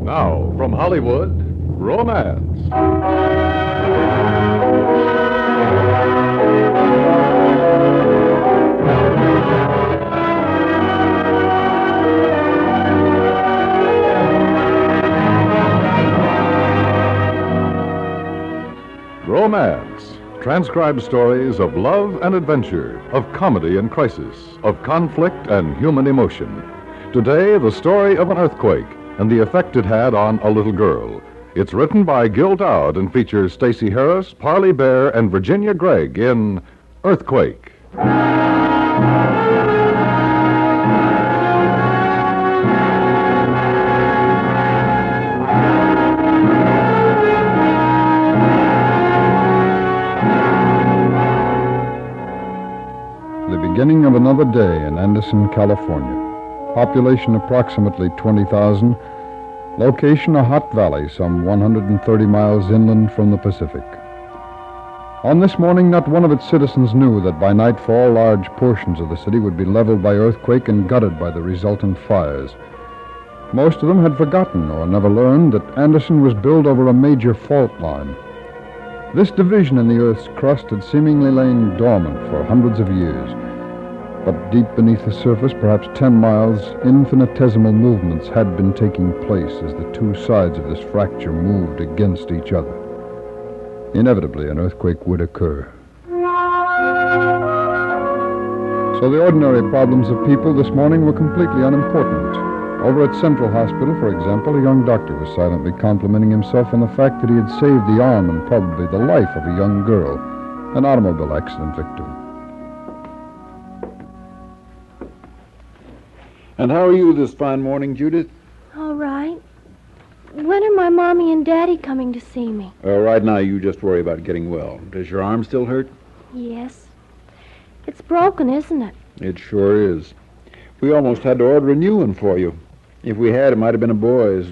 Now, from Hollywood, romance. Romance. Transcribed stories of love and adventure, of comedy and crisis, of conflict and human emotion. Today, the story of an earthquake and the effect it had on a little girl. It's written by Gil Dowd and features Stacey Harris, Parley Bear, and Virginia Gregg in Earthquake. The beginning of another day in Anderson, California. Population approximately 20,000. Location a hot valley some 130 miles inland from the Pacific. On this morning, not one of its citizens knew that by nightfall, large portions of the city would be leveled by earthquake and gutted by the resultant fires. Most of them had forgotten or never learned that Anderson was built over a major fault line. This division in the Earth's crust had seemingly lain dormant for hundreds of years. But deep beneath the surface, perhaps 10 miles, infinitesimal movements had been taking place as the two sides of this fracture moved against each other. Inevitably, an earthquake would occur. So the ordinary problems of people this morning were completely unimportant. Over at Central Hospital, for example, a young doctor was silently complimenting himself on the fact that he had saved the arm and probably the life of a young girl, an automobile accident victim. And how are you this fine morning, Judith? All right. When are my mommy and daddy coming to see me? Right now, you just worry about getting well. Does your arm still hurt? Yes. It's broken, isn't it? It sure is. We almost had to order a new one for you. If we had, it might have been a boy's.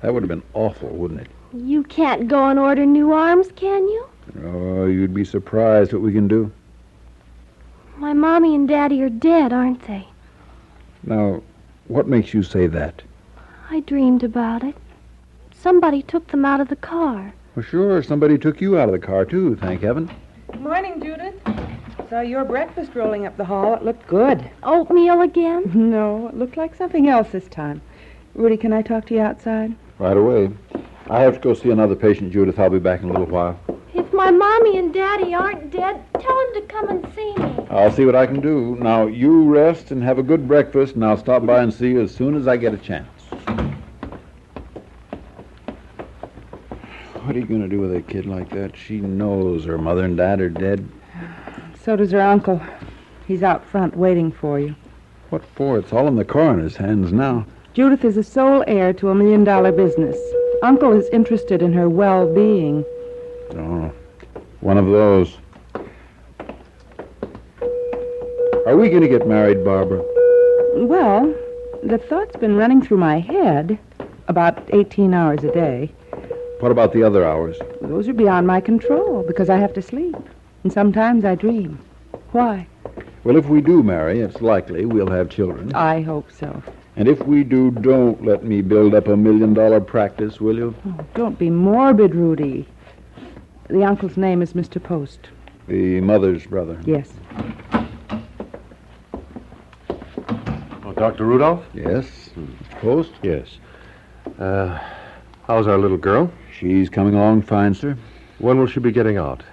That would have been awful, wouldn't it? You can't go and order new arms, can you? Oh, you'd be surprised what we can do. My mommy and daddy are dead, aren't they? Now, what makes you say that? I dreamed about it. Somebody took them out of the car. Well, sure, somebody took you out of the car, too, thank heaven. Morning, Judith. Saw your breakfast rolling up the hall. It looked good. Oatmeal again? No, it looked like something else this time. Rudy, can I talk to you outside? Right away. I have to go see another patient, Judith. I'll be back in a little while. If my mommy and daddy aren't dead, tell them to come and see me. I'll see what I can do. Now, you rest and have a good breakfast, and I'll stop by and see you as soon as I get a chance. What are you going to do with a kid like that? She knows her mother and dad are dead. So does her uncle. He's out front waiting for you. What for? It's all in the coroner's hands now. Judith is the sole heir to $1 million business. Uncle is interested in her well-being. Oh, one of those. Are we going to get married, Barbara? Well, the thought's been running through my head about 18 hours a day. What about the other hours? Those are beyond my control because I have to sleep. And sometimes I dream. Why? Well, if we do marry, it's likely we'll have children. I hope so. And if we do, don't let me build up $1 million practice, will you? Oh, don't be morbid, Rudy. The uncle's name is Mr. Post. The mother's brother. Yes. Oh, Dr. Rudolph? Yes. Post? Yes. How's our little girl? She's coming along fine, sir. When will she be getting out?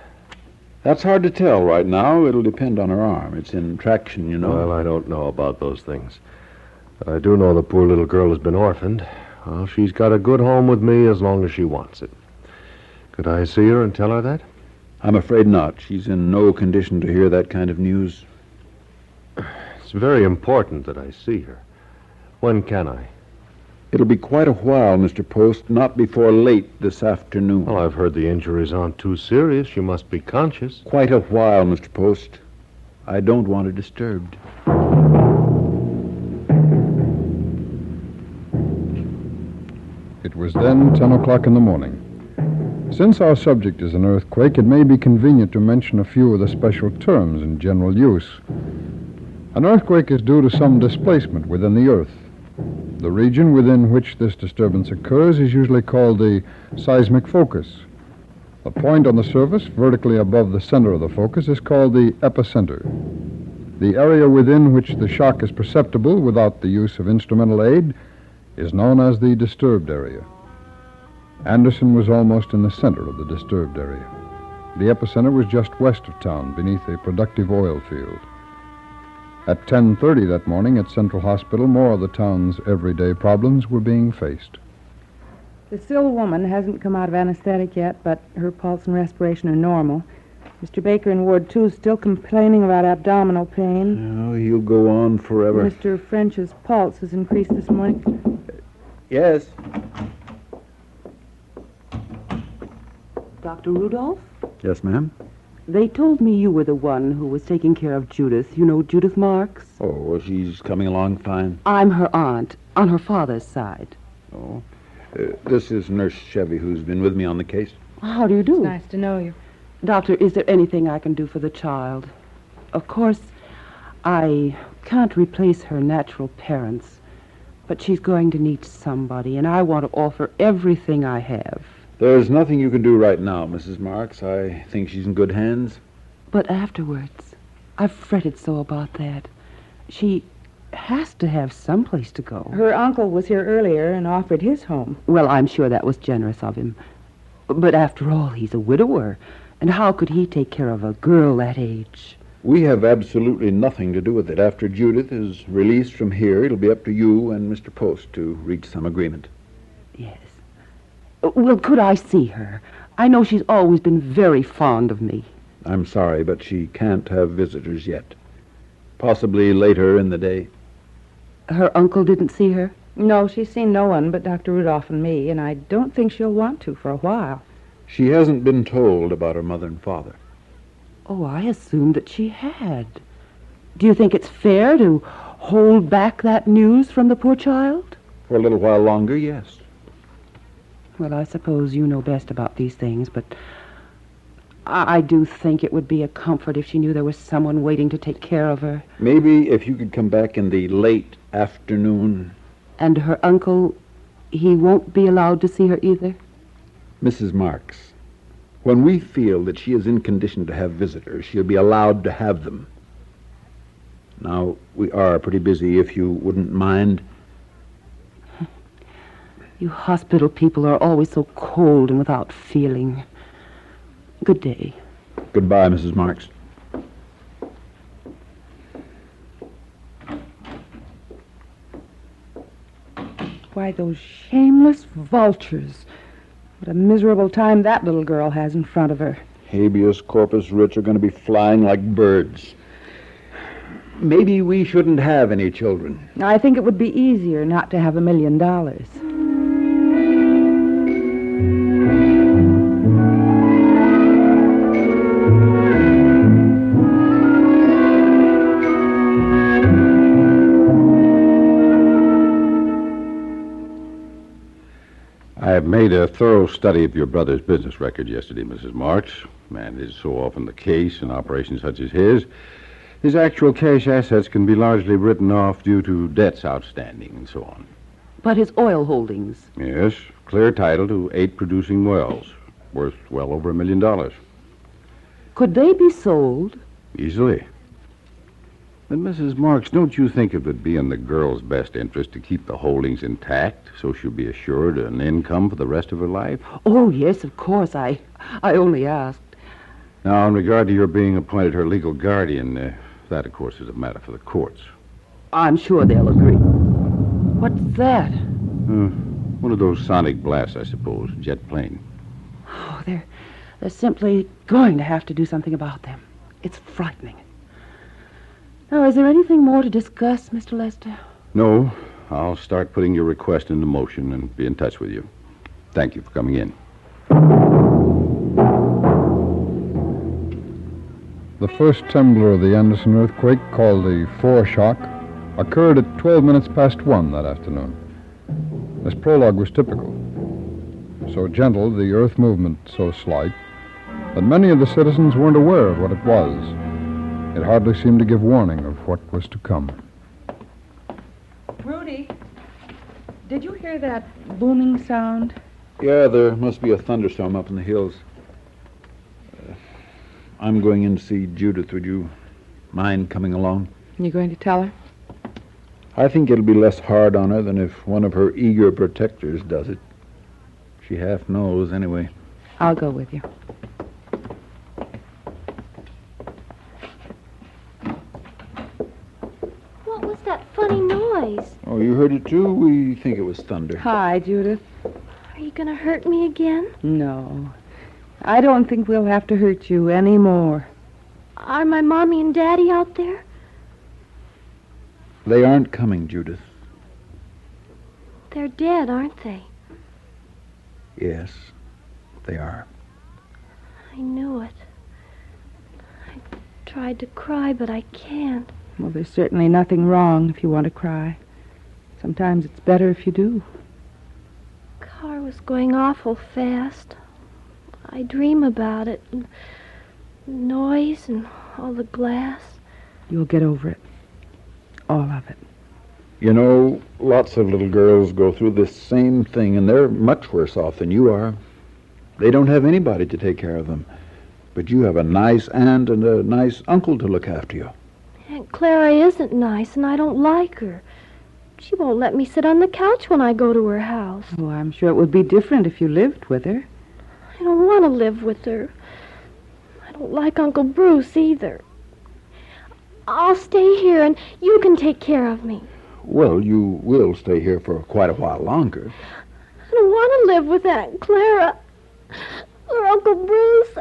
That's hard to tell right now. It'll depend on her arm. It's in traction, you know. Well, I don't know about those things. But I do know the poor little girl has been orphaned. Well, she's got a good home with me as long as she wants it. Could I see her and tell her that? I'm afraid not. She's in no condition to hear that kind of news. It's very important that I see her. When can I? It'll be quite a while, Mr. Post, not before late this afternoon. Well, I've heard the injuries aren't too serious. She must be conscious. Quite a while, Mr. Post. I don't want her disturbed. It was then 10 o'clock in the morning. Since our subject is an earthquake, it may be convenient to mention a few of the special terms in general use. An earthquake is due to some displacement within the earth. The region within which this disturbance occurs is usually called the seismic focus. A point on the surface vertically above the center of the focus is called the epicenter. The area within which the shock is perceptible without the use of instrumental aid is known as the disturbed area. Anderson was almost in the center of the disturbed area. The epicenter was just west of town, beneath a productive oil field. At 10:30 that morning at Central Hospital, more of the town's everyday problems were being faced. The Sill woman hasn't come out of anesthetic yet, but her pulse and respiration are normal. Mr. Baker in Ward 2 is still complaining about abdominal pain. Oh, he'll go on forever. Mr. French's pulse has increased this morning. Yes. Dr. Rudolph? Yes, ma'am? They told me you were the one who was taking care of Judith. You know Judith Marks? Oh, well, she's coming along fine. I'm her aunt, on her father's side. Oh. This is Nurse Chevy, who's been with me on the case. How do you do? It's nice to know you. Doctor, is there anything I can do for the child? Of course, I can't replace her natural parents, but she's going to need somebody, and I want to offer everything I have. There's nothing you can do right now, Mrs. Marks. I think she's in good hands. But afterwards, I've fretted so about that. She has to have someplace to go. Her uncle was here earlier and offered his home. Well, I'm sure that was generous of him. But after all, he's a widower. And how could he take care of a girl that age? We have absolutely nothing to do with it. After Judith is released from here, it'll be up to you and Mr. Post to reach some agreement. Yes. Well, could I see her? I know she's always been very fond of me. I'm sorry, but she can't have visitors yet. Possibly later in the day. Her uncle didn't see her? No, she's seen no one but Dr. Rudolph and me, and I don't think she'll want to for a while. She hasn't been told about her mother and father. Oh, I assumed that she had. Do you think it's fair to hold back that news from the poor child? For a little while longer, yes. Well, I suppose you know best about these things, but I do think it would be a comfort if she knew there was someone waiting to take care of her. Maybe if you could come back in the late afternoon. And her uncle, he won't be allowed to see her either? Mrs. Marks, when we feel that she is in condition to have visitors, she'll be allowed to have them. Now, we are pretty busy, if you wouldn't mind. You hospital people are always so cold and without feeling. Good day. Goodbye, Mrs. Marks. Why, those shameless vultures. What a miserable time that little girl has in front of her. Habeas corpus writs are going to be flying like birds. Maybe we shouldn't have any children. I think it would be easier not to have $1 million. I made a thorough study of your brother's business record yesterday, Mrs. Marks. And it is so often the case in operations such as his actual cash assets can be largely written off due to debts outstanding and so on. But his oil holdings? Yes, clear title to 8 producing wells, worth well over $1 million. Could they be sold? Easily. But, Mrs. Marks, don't you think it would be in the girl's best interest to keep the holdings intact so she'll be assured an income for the rest of her life? Oh, yes, of course. I only asked. Now, in regard to your being appointed her legal guardian, that, of course, is a matter for the courts. I'm sure they'll agree. What's that? One of those sonic blasts, I suppose. Jet plane. Oh, they're simply going to have to do something about them. It's frightening. Now, is there anything more to discuss, Mr. Lester? No. I'll start putting your request into motion and be in touch with you. Thank you for coming in. The first trembler of the Anderson earthquake, called the foreshock, occurred at 12 minutes past 1 that afternoon. This prologue was typical. So gentle, the earth movement so slight, that many of the citizens weren't aware of what it was. It hardly seemed to give warning of what was to come. Rudy, Did you hear that booming sound? Yeah, there must be a thunderstorm up in the hills. I'm going in to see Judith. Would you mind coming along? You going to tell her? I think it'll be less hard on her than if one of her eager protectors does it. She half knows, anyway. I'll go with you. What was that funny noise? Oh, you heard it too? We think it was thunder. Hi, Judith. Are you going to hurt me again? No. I don't think we'll have to hurt you anymore. Are my mommy and daddy out there? They aren't coming, Judith. They're dead, aren't they? Yes, they are. I knew it. I tried to cry, but I can't. Well, there's certainly nothing wrong if you want to cry. Sometimes it's better if you do. The car was going awful fast. I dream about it. And noise and all the glass. You'll get over it. All of it. You know, lots of little girls go through this same thing, and they're much worse off than you are. They don't have anybody to take care of them. But you have a nice aunt and a nice uncle to look after you. Aunt Clara isn't nice, and I don't like her. She won't let me sit on the couch when I go to her house. Oh, I'm sure it would be different if you lived with her. I don't want to live with her. I don't like Uncle Bruce either. I'll stay here, and you can take care of me. Well, you will stay here for quite a while longer. I don't want to live with Aunt Clara or Uncle Bruce.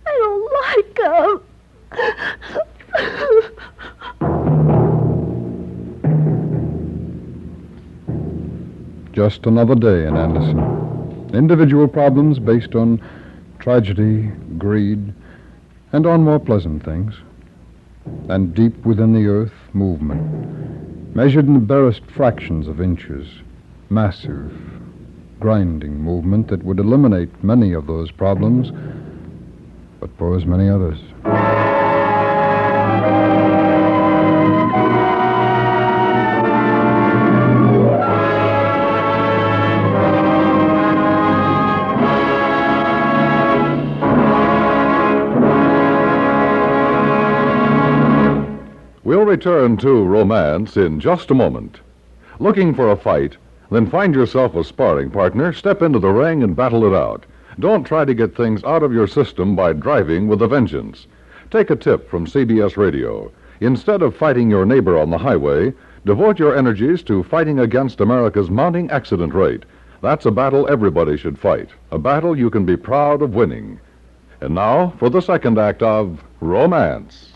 I don't like them. Just another day in Anderson. Individual problems based on tragedy, greed, and on more pleasant things. And deep within the earth, movement, measured in the barest fractions of inches. Massive, grinding movement that would eliminate many of those problems, but pose many others. We'll return to romance in just a moment. Looking for a fight? Then find yourself a sparring partner, step into the ring, and battle it out. Don't try to get things out of your system by driving with a vengeance. Take a tip from CBS Radio. Instead of fighting your neighbor on the highway, devote your energies to fighting against America's mounting accident rate. That's a battle everybody should fight, a battle you can be proud of winning. And now for the second act of Romance.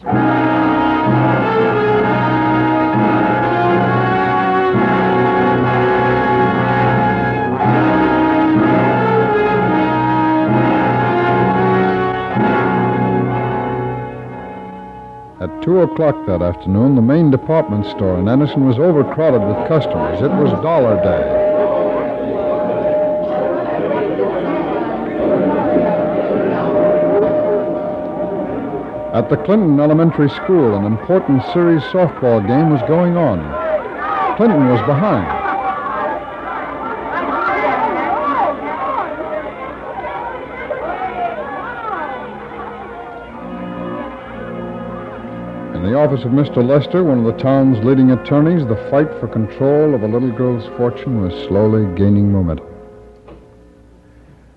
At 2 o'clock that afternoon, the main department store in Anderson was overcrowded with customers. It was Dollar Day. At the Clinton Elementary School, an important series softball game was going on. Clinton was behind. In the office of Mr. Lester, one of the town's leading attorneys, the fight for control of a little girl's fortune was slowly gaining momentum.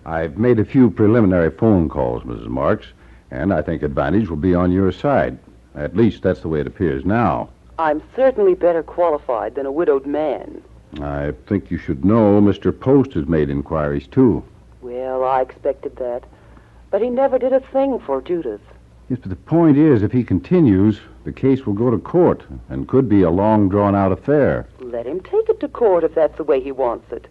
I've made a few preliminary phone calls, Mrs. Marks, and I think advantage will be on your side. At least that's the way it appears now. I'm certainly better qualified than a widowed man. I think you should know Mr. Post has made inquiries, too. Well, I expected that. But he never did a thing for Judith. Yes, but the point is, if he continues, the case will go to court and could be a long, drawn-out affair. Let him take it to court if that's the way he wants it.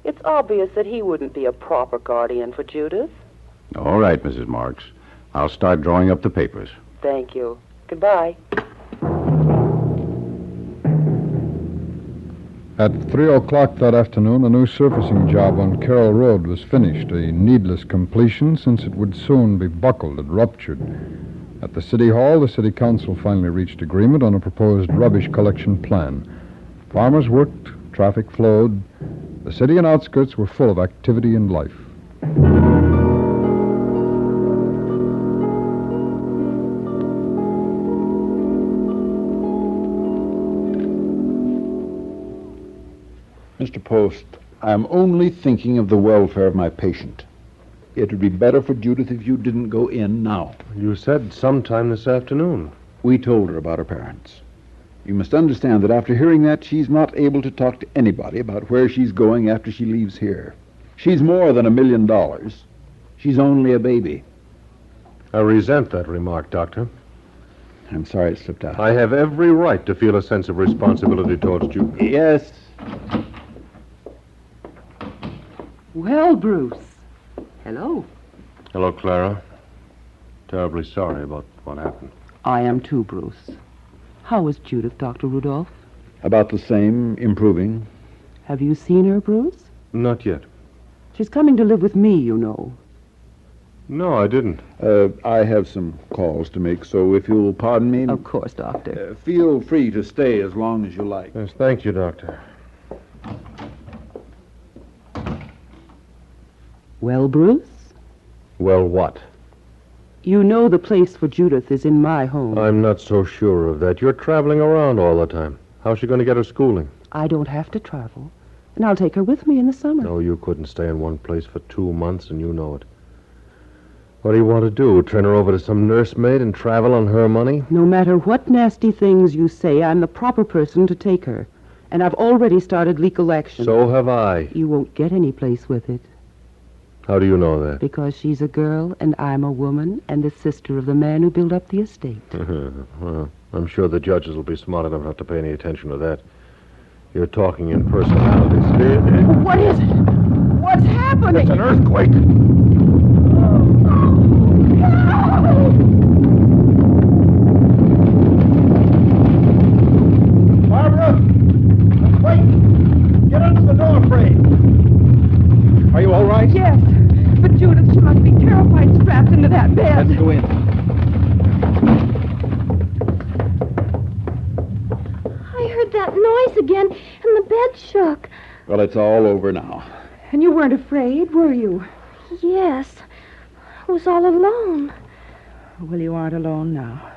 It's obvious that he wouldn't be a proper guardian for Judith. All right, Mrs. Marks. I'll start drawing up the papers. Thank you. Goodbye. At 3 o'clock that afternoon, a new surfacing job on Carroll Road was finished, a needless completion since it would soon be buckled and ruptured. At the City Hall, the City Council finally reached agreement on a proposed rubbish collection plan. Farmers worked Traffic flowed. The city and outskirts were full of activity and life. Mr. Post, I'm only thinking of the welfare of my patient. It would be better for Judith if you didn't go in now. You said sometime this afternoon. We told her about her parents. You must understand that after hearing that, she's not able to talk to anybody about where she's going after she leaves here. She's more than $1 million. She's only a baby. I resent that remark, Doctor. I'm sorry it slipped out. I have every right to feel a sense of responsibility towards you. Yes. Well, Bruce. Hello. Hello, Clara. Terribly sorry about what happened. I am too, Bruce. How is Judith, Dr. Rudolph? About the same, improving. Have you seen her, Bruce? Not yet. She's coming to live with me, you know. No, I didn't. I have some calls to make, so if you'll pardon me... Of course, Doctor. Feel free to stay as long as you like. Yes, thank you, Doctor. Well, Bruce? Well, what? You know the place for Judith is in my home. I'm not so sure of that. You're traveling around all the time. How's she going to get her schooling? I don't have to travel, and I'll take her with me in the summer. No, you couldn't stay in one place for 2 months, and you know it. What do you want to do? Turn her over to some nursemaid and travel on her money? No matter what nasty things you say, I'm the proper person to take her, and I've already started legal action. So have I. You won't get any place with it. How do you know that? Because she's a girl, and I'm a woman, and the sister of the man who built up the estate. Well, I'm sure the judges will be smart enough not to pay any attention to that. You're talking in personality sphere. What is it? What's happening? It's an earthquake. Barbara! Wait! Get under the door frame! Are you all right? Yes, but Judith, she must be terrified strapped into that bed. Let's go in. I heard that noise again, and the bed shook. Well, it's all over now. And you weren't afraid, were you? Yes. I was all alone. Well, you aren't alone now.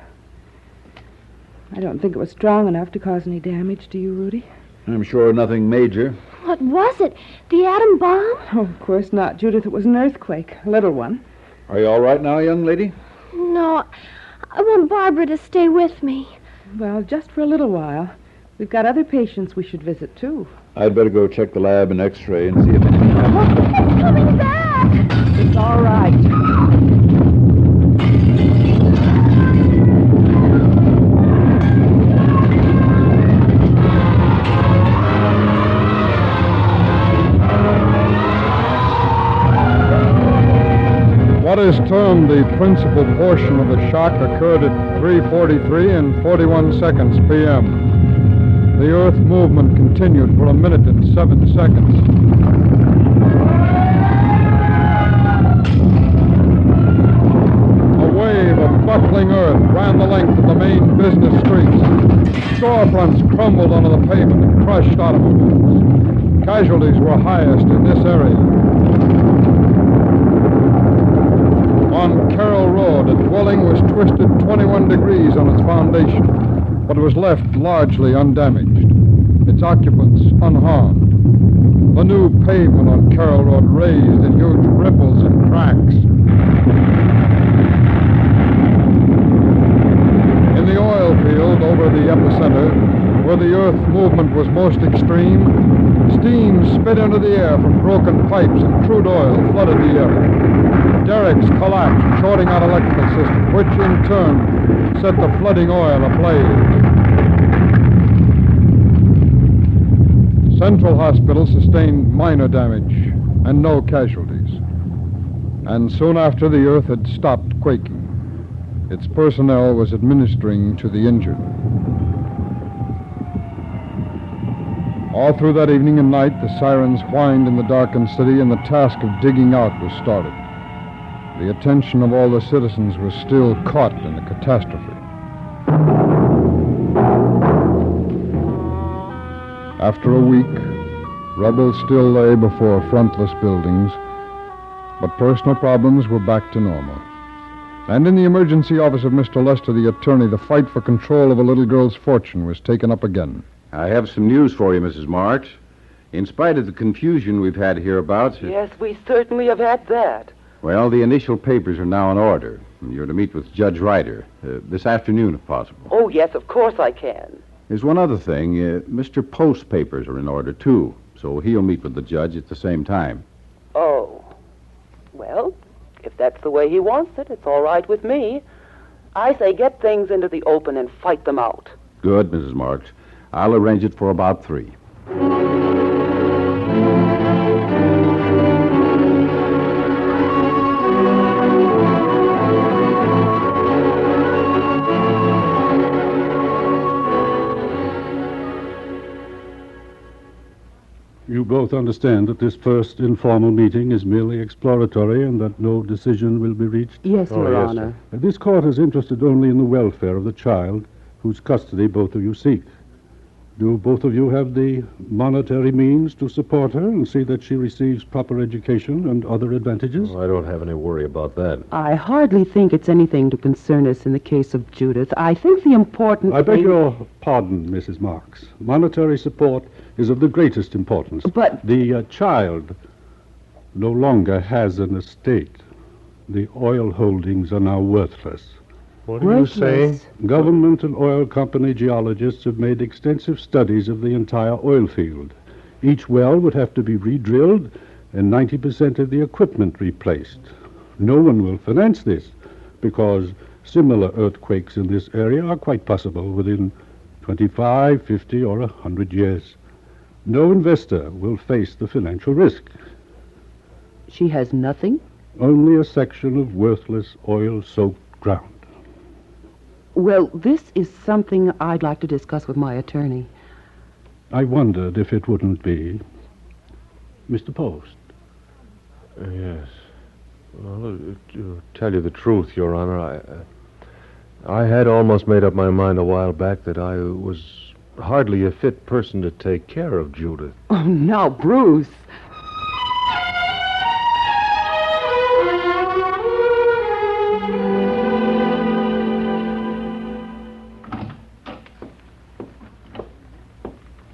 I don't think it was strong enough to cause any damage, do you, Rudy? I'm sure nothing major. What was it? The atom bomb? Oh, of course not, Judith. It was an earthquake, a little one. Are you all right now, young lady? No, I want Barbara to stay with me. Well, just for a little while. We've got other patients we should visit, too. I'd better go check the lab and x-ray and see if anything happens. It's coming back! It's all right. What is termed the principal portion of the shock occurred at 3:43 and 41 seconds p.m. The Earth movement continued for 1 minute and 7 seconds. A wave of buckling earth ran the length of the main business streets. Storefronts crumbled onto the pavement and crushed automobiles. Casualties were highest in this area. On Carroll Road, a dwelling was twisted 21 degrees on its foundation, but it was left largely undamaged, its occupants unharmed. The new pavement on Carroll Road raised in huge ripples and cracks. In the oil field over the epicenter, where the Earth movement was most extreme, steam spit into the air from broken pipes and crude oil flooded the area. Derricks collapsed, shorting out electrical system, which in turn set the flooding oil ablaze. Central Hospital sustained minor damage and no casualties. And soon after, the Earth had stopped quaking. Its personnel was administering to the injured. All through that evening and night, the sirens whined in the darkened city, and the task of digging out was started. The attention of all the citizens was still caught in the catastrophe. After a week, Rubble still lay before frontless buildings, but personal problems were back to normal. And in the emergency office of Mr. Lester, the attorney, the fight for control of a little girl's fortune was taken up again. I have some news for you, Mrs. March. In spite of the confusion we've had hereabouts... Yes, we certainly have had that. Well, the initial papers are now in order. You're to meet with Judge Ryder this afternoon, if possible. Oh, yes, of course I can. There's one other thing. Mr. Post's papers are in order, too, so he'll meet with the judge at the same time. Oh. Well, if that's the way he wants it, it's all right with me. I say get things into the open and fight them out. Good, Mrs. March. I'll arrange it for about 3. You both understand that this first informal meeting is merely exploratory and that no decision will be reached? Yes, Your Honor. This court is interested only in the welfare of the child whose custody both of you seek. Do both of you have the monetary means to support her and see that she receives proper education and other advantages? I don't have any worry about that. I hardly think it's anything to concern us in the case of Judith. I think the important I beg thing... your pardon, Mrs. Marks. Monetary support is of the greatest importance. But... The child no longer has an estate. The oil holdings are now worthless. What do you say? Government and oil company geologists have made extensive studies of the entire oil field. Each well would have to be re-drilled and 90% of the equipment replaced. No one will finance this because similar earthquakes in this area are quite possible within 25, 50, or 100 years. No investor will face the financial risk. She has nothing? Only a section of worthless oil-soaked ground. Well, this is something I'd like to discuss with my attorney. I wondered if it wouldn't be Mr. Post. Yes. Well, to tell you the truth, Your Honor, I had almost made up my mind a while back that I was hardly a fit person to take care of Judith. Oh, now, Bruce.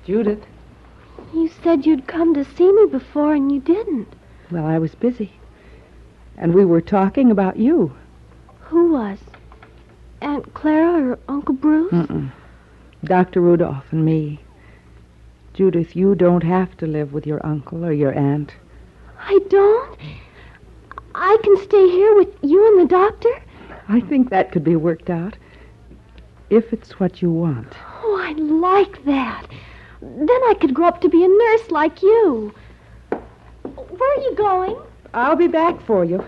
Judith. You said you'd come to see me before, and you didn't. Well, I was busy. And we were talking about you. Who was? Aunt Clara or Uncle Bruce? Dr. Rudolph and me. Judith, you don't have to live with your uncle or your aunt. I don't? I can stay here with you and the doctor? I think that could be worked out. If it's what you want. Oh, I'd like that. Then I could grow up to be a nurse like you. Where are you going? I'll be back for you.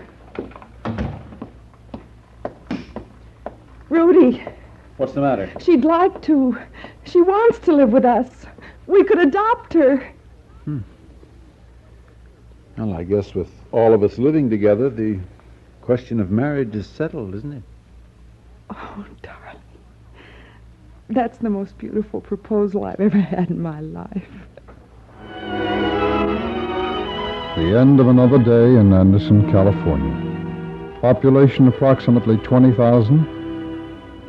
Rudy. What's the matter? She'd like to. She wants to live with us. We could adopt her. Well, I guess with all of us living together, the question of marriage is settled, isn't it? Oh, darling. That's the most beautiful proposal I've ever had in my life. The end of another day in Anderson, California. Population approximately 20,000.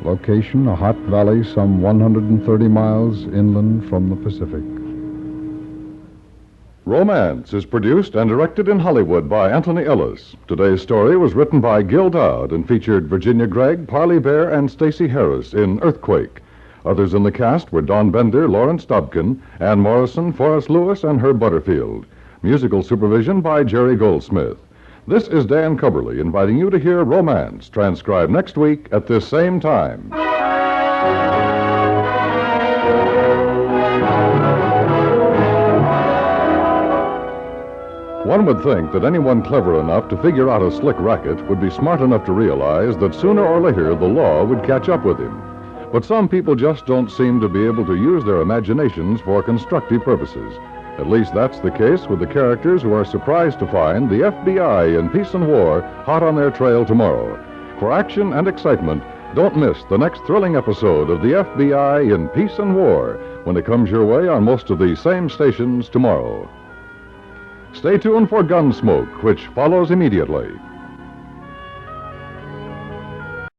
Location, a hot valley some 130 miles inland from the Pacific. Romance is produced and directed in Hollywood by Anthony Ellis. Today's story was written by Gil Dowd and featured Virginia Gregg, Parley Bear, and Stacey Harris in Earthquake. Others in the cast were Don Bender, Lawrence Dobkin, Ann Morrison, Forrest Lewis, and Herb Butterfield. Musical supervision by Jerry Goldsmith. This is Dan Cubberly inviting you to hear Romance, transcribed next week at this same time. One would think that anyone clever enough to figure out a slick racket would be smart enough to realize that sooner or later the law would catch up with him. But some people just don't seem to be able to use their imaginations for constructive purposes. At least that's the case with the characters who are surprised to find the FBI in Peace and War hot on their trail tomorrow. For action and excitement, Don't miss the next thrilling episode of the FBI in Peace and War when it comes your way on most of these same stations tomorrow. Stay tuned for Gunsmoke, which follows immediately.